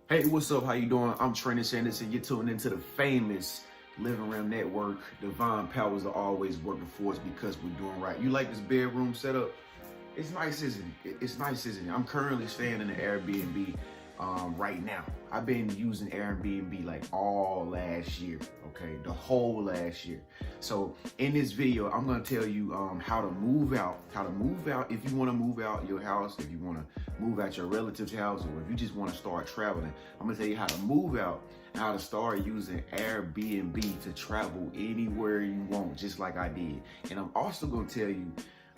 Hey, what's up? How you doing? I'm TreniuS, and you're tuning into the famous Living Room Network. Divine powers are always working for us because we're doing right. You like this bedroom setup? It's nice, isn't it? It's nice, isn't it? I'm currently staying in the Airbnb right now. I've been using Airbnb like all last year, okay? The whole last year. So in this video, I'm gonna tell you how to move out if you wanna move out your house, if you wanna move out your relative's house, or if you just wanna start traveling. I'm gonna tell you how to move out and how to start using Airbnb to travel anywhere you want, just like I did. And I'm also gonna tell you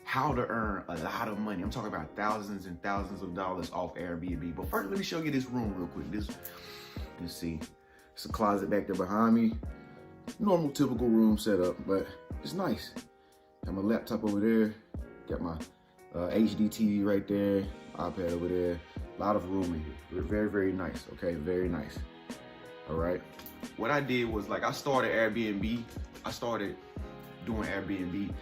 how to earn a lot of money. I'm talking about thousands and thousands of dollars off Airbnb. But first, let me show you this room real quick. Let's see. It's a closet back there behind me. Normal, typical room setup, but it's nice. Got my laptop over there. Got my HD TV right there. iPad over there. A lot of room in here. Very, very nice. Okay, very nice. All right. What I did was I started Airbnb. I started doing Airbnb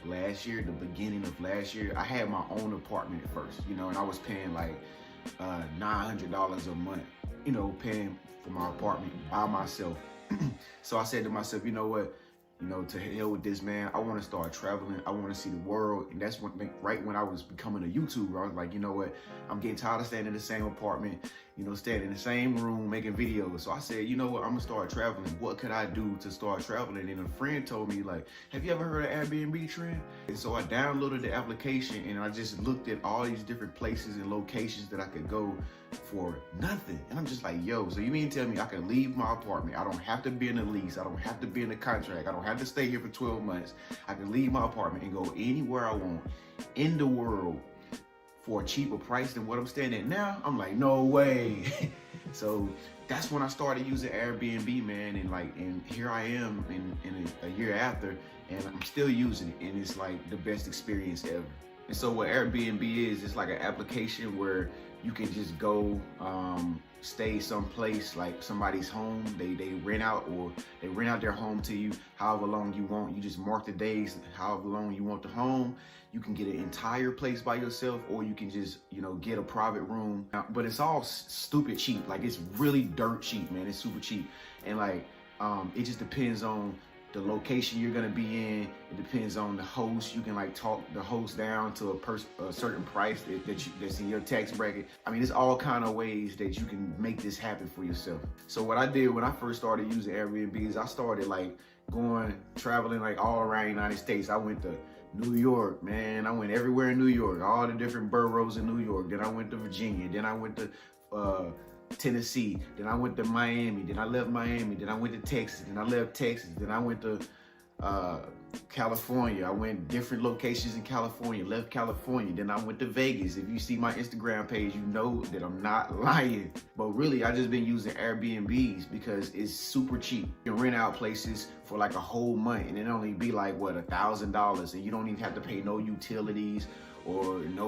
last year, the beginning of last year. I had my own apartment at first, and I was paying like $900 a month, paying for my apartment by myself. So I said to myself, you know what, to hell with this, man. I want to start traveling. I want to see the world. And that's right when I was becoming a YouTuber. I was like, you know what, I'm getting tired of staying in the same apartment, staying in the same room, making videos. So I said, you know what, I'm gonna start traveling. What could I do to start traveling? And a friend told me, have you ever heard of Airbnb, Trent? And so I downloaded the application and I just looked at all these different places and locations that I could go for nothing. And I'm just like, yo, so you mean to tell me I can leave my apartment? I don't have to be in a lease. I don't have to be in a contract. I don't have to stay here for 12 months. I can leave my apartment and go anywhere I want in the world for a cheaper price than what I'm staying at now. I'm like, no way. So that's when I started using Airbnb, man. And here I am in a year after, and I'm still using it. And it's like the best experience ever. And so what Airbnb is, it's like an application where you can just go stay someplace, like somebody's home. They rent out their home to you however long you want. You just mark the days, however long you want the home. You can get an entire place by yourself, or you can just, get a private room. But it's all stupid cheap. Like, it's really dirt cheap, man. It's super cheap. And it just depends on the location you're gonna be in. It depends on the host. You can talk the host down to a certain price that's in your tax bracket. I mean, there's all kind of ways that you can make this happen for yourself. So what I did when I first started using Airbnb is I started going traveling all around the United States. I went to New York, man. I went everywhere in New York, all the different boroughs in New York. Then I went to Virginia. Then I went to Tennessee, then I went to Miami, then I left Miami, then I went to Texas, then I left Texas, then I went to California. I went different locations in California, left California, then I went to Vegas. If you see my Instagram page, you know that I'm not lying. But really, I just been using Airbnbs because it's super cheap. You can rent out places for a whole month, and it only be what, $1,000, and you don't even have to pay no utilities or no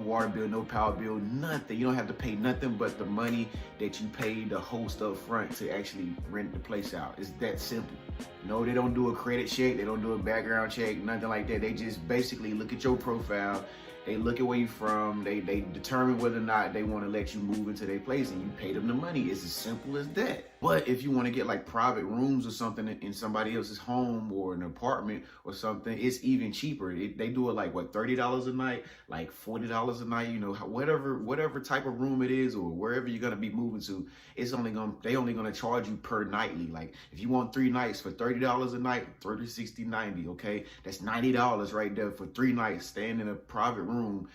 water bill, no power bill, nothing. You don't have to pay nothing but the money that you paid the host up front to actually rent the place out. It's that simple. No, they don't do a credit check. They don't do a background check, nothing like that. They just basically look at your profile. They look at where you're from. They determine whether or not they want to let you move into their place, and you pay them the money. It's as simple as that. But if you want to get private rooms or something in somebody else's home or an apartment or something, it's even cheaper. They do it what, $30 a night, $40 a night, whatever type of room it is, or wherever you're gonna be moving to. They only gonna charge you per nightly. If you want 3 nights for $30 a night, 30, 60, 90, okay? That's $90 right there for 3 nights staying in a private room.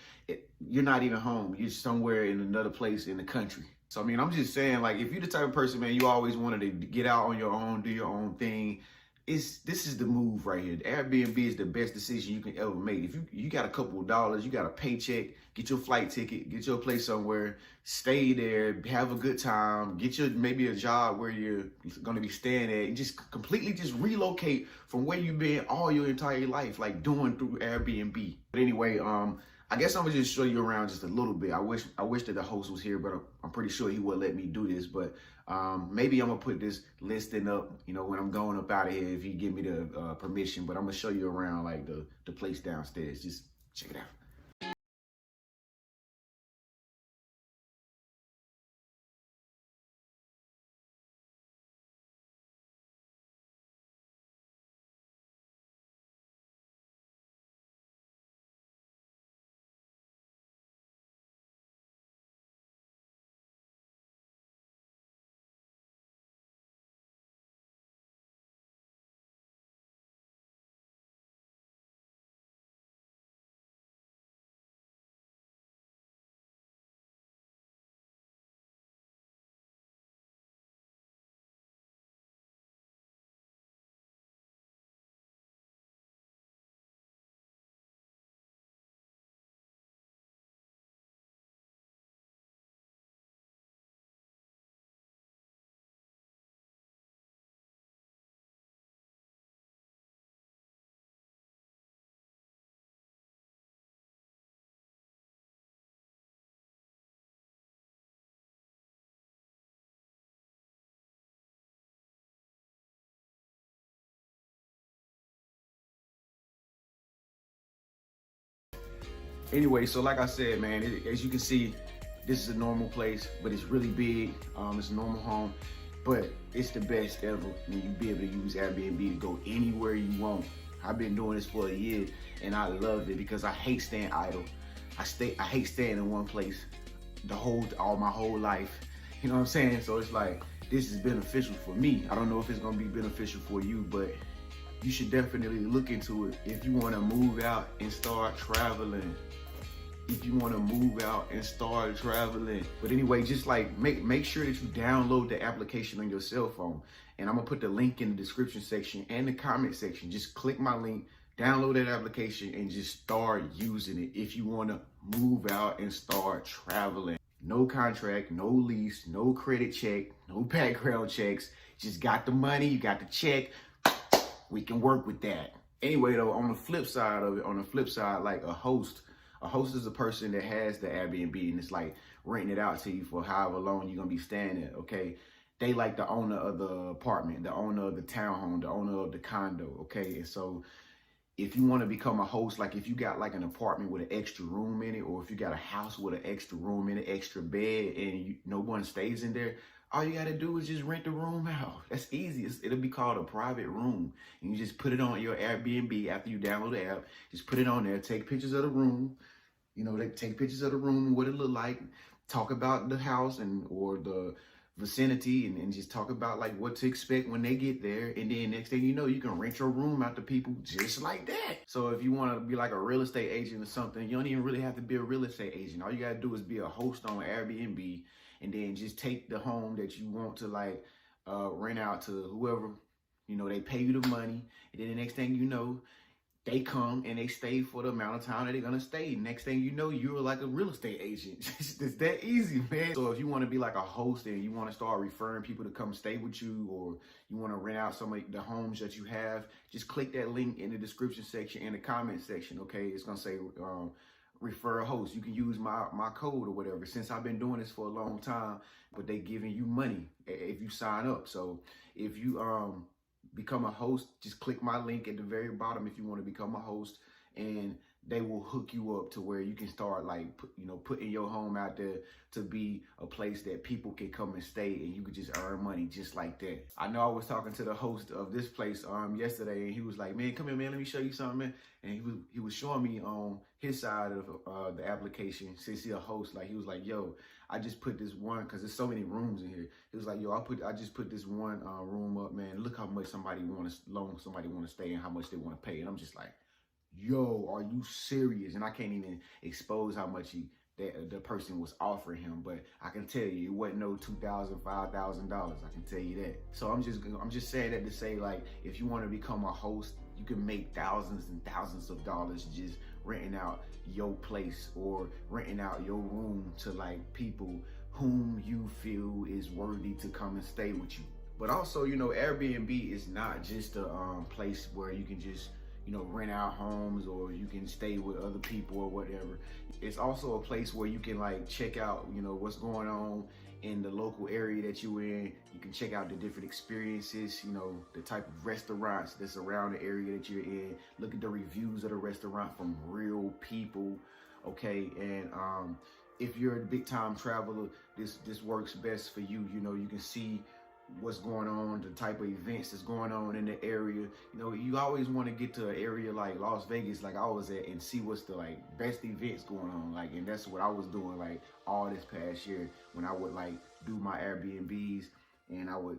You're not even home. You're somewhere in another place in the country. So, I mean, I'm just saying, if you're the type of person, man, you always wanted to get out on your own, do your own thing, this is the move right here. Airbnb is the best decision you can ever make. If you got a couple of dollars, you got a paycheck, get your flight ticket, get your place somewhere, stay there, have a good time, get maybe a job where you're going to be staying at, and just completely just relocate from where you've been all your entire life, doing through Airbnb. But anyway, I guess I'm gonna just show you around just a little bit. I wish that the host was here, but I'm pretty sure he would let me do this. But maybe I'm gonna put this listing up, when I'm going up out of here, if he give me the permission. But I'm gonna show you around the place downstairs. Just check it out. Anyway, so like I said, man, as you can see, this is a normal place, but it's really big. It's a normal home, but it's the best ever when you be able to use Airbnb to go anywhere you want. I've been doing this for a year and I love it because I hate staying idle. I hate staying in one place all my whole life. You know what I'm saying? So it's like, this is beneficial for me. I don't know if it's gonna be beneficial for you, but you should definitely look into it if you wanna move out and start traveling. But anyway, just like make sure that you download the application on your cell phone. And I'm gonna put the link in the description section and the comment section. Just click my link, download that application, and just start using it if you wanna move out and start traveling. No contract, no lease, no credit check, no background checks. Just got the money, you got the check. We can work with that. Anyway, though, on the flip side of it, like a host is a person that has the Airbnb and it's like renting it out to you for however long you're gonna be staying there, okay? They like the owner of the apartment, the owner of the townhome, the owner of the condo, okay? And so if you wanna become a host, like if you got like an apartment with an extra room in it, or if you got a house with an extra room in it, extra bed, and no one stays in there, all you gotta do is just rent the room out. That's easy. It'll be called a private room. And you just put it on your Airbnb after you download the app. Just put it on there, take pictures of the room. You know, they take pictures of the room and what it look like, talk about the house or the vicinity, and just talk about like what to expect when they get there. And then next thing you know, you can rent your room out to people just like that. So if you want to be like a real estate agent or something, you don't even really have to be a real estate agent. All you got to do is be a host on Airbnb, and then just take the home that you want to like rent out to whoever, you know, they pay you the money. And then the next thing you know, they come and they stay for the amount of time that they're gonna stay. Next thing you know, you're like a real estate agent. It's that easy, man. So if you wanna be like a host and you wanna start referring people to come stay with you, or you wanna rent out some of the homes that you have, just click that link in the description section and the comment section, okay? It's gonna say refer a host. You can use my code or whatever. Since I've been doing this for a long time, but they giving you money if you sign up. So if you become a host, just click my link at the very bottom if you want to become a host, and they will hook you up to where you can start like putting your home out there to be a place that people can come and stay, and you could just earn money just like that. I know I was talking to the host of this place yesterday, and he was like, man, come here, man, let me show you something, man. And he was showing me on his side of the application, since he's a host, like he was like, yo, I just put this one, because there's so many rooms in here. He was like, yo, I just put this one room up, man. Look how much somebody want to stay and how much they want to pay. And I'm just like, yo, are you serious? And I can't even expose how much the person was offering him, but I can tell you it wasn't no $2,000, $5,000. I can tell you that. So I'm just saying that to say, like, if you want to become a host, you can make thousands and thousands of dollars just renting out your place or renting out your room to like people whom you feel is worthy to come and stay with you. But also, Airbnb is not just a place where you can just rent out homes or you can stay with other people or whatever. It's also a place where you can like check out, what's going on in the local area that you're in. You can check out the different experiences, the type of restaurants that's around the area that you're in. Look at the reviews of the restaurant from real people, okay? And if you're a big time traveler, this works best for you. You can see what's going on, the type of events that's going on in the area. You always want to get to an area like Las Vegas, like I was at, and see what's the like best events going on. Like, and that's what I was doing like all this past year when I would like do my Airbnbs, and I would,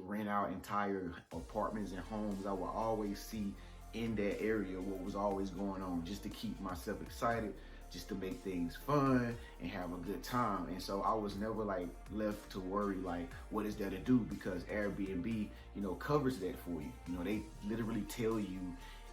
rent out entire apartments and homes. I would always see in that area what was always going on, just to keep myself excited, just to make things fun and have a good time. And so I was never like left to worry like, what is there to do? Because Airbnb, covers that for you. They literally tell you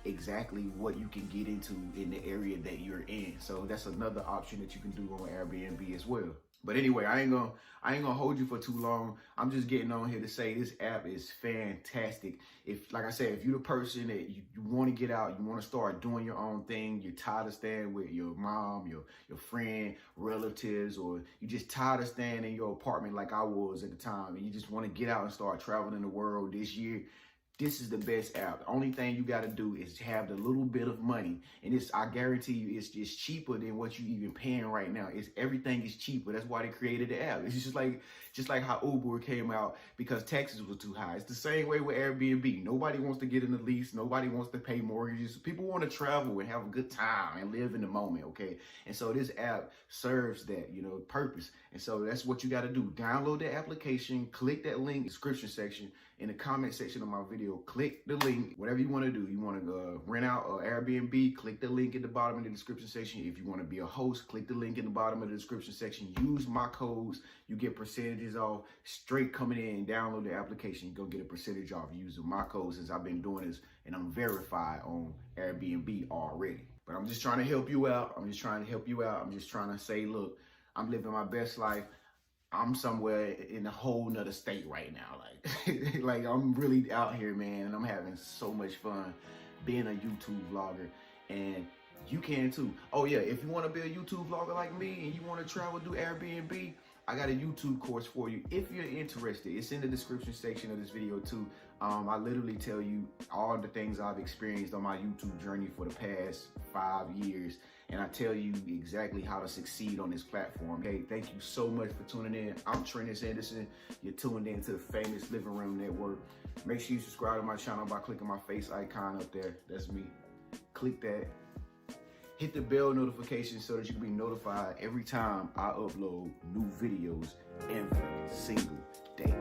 exactly what you can get into in the area that you're in. So that's another option that you can do on Airbnb as well. But anyway, I ain't gonna hold you for too long. I'm just getting on here to say this app is fantastic. If, like I said, if you're the person that you want to get out, you want to start doing your own thing, you're tired of staying with your mom, your friend, relatives, or you just tired of staying in your apartment like I was at the time, and you just want to get out and start traveling the world this year, this is the best app. The only thing you got to do is have the little bit of money, and it's, I guarantee you, it's just cheaper than what you even paying right now. It's, everything is cheaper. That's why they created the app. It's just like how Uber came out because taxes were too high. It's the same way with Airbnb. Nobody wants to get in the lease. Nobody wants to pay mortgages. People want to travel and have a good time and live in the moment, okay? And so this app serves that, you know, purpose. And so that's what you got to do. Download the application, click that link, description section, in the comment section of my video, click the link, whatever you want to do. You want to rent out Airbnb, click the link at the bottom of the description section. If you want to be a host, click the link in the bottom of the description section. Use my codes. You get percentages off straight coming in. Download the application. You're going to get a percentage off using my codes, since I've been doing this and I'm verified on Airbnb already. But I'm just trying to help you out. I'm just trying to say, look, I'm living my best life. I'm somewhere in a whole nother state right now. Like, like I'm really out here, man, and I'm having so much fun being a YouTube vlogger, and you can too. Oh yeah, if you want to be a YouTube vlogger like me and you want to travel through Airbnb, I got a YouTube course for you if you're interested. It's in the description section of this video too. I literally tell you all the things I've experienced on my YouTube journey for the past 5 years. And I tell you exactly how to succeed on this platform. Hey, thank you so much for tuning in. I'm TreniuS Anderson. You're tuned in to the famous Living Room Network. Make sure you subscribe to my channel by clicking my face icon up there. That's me. Click that. Hit the bell notification so that you can be notified every time I upload new videos every single day.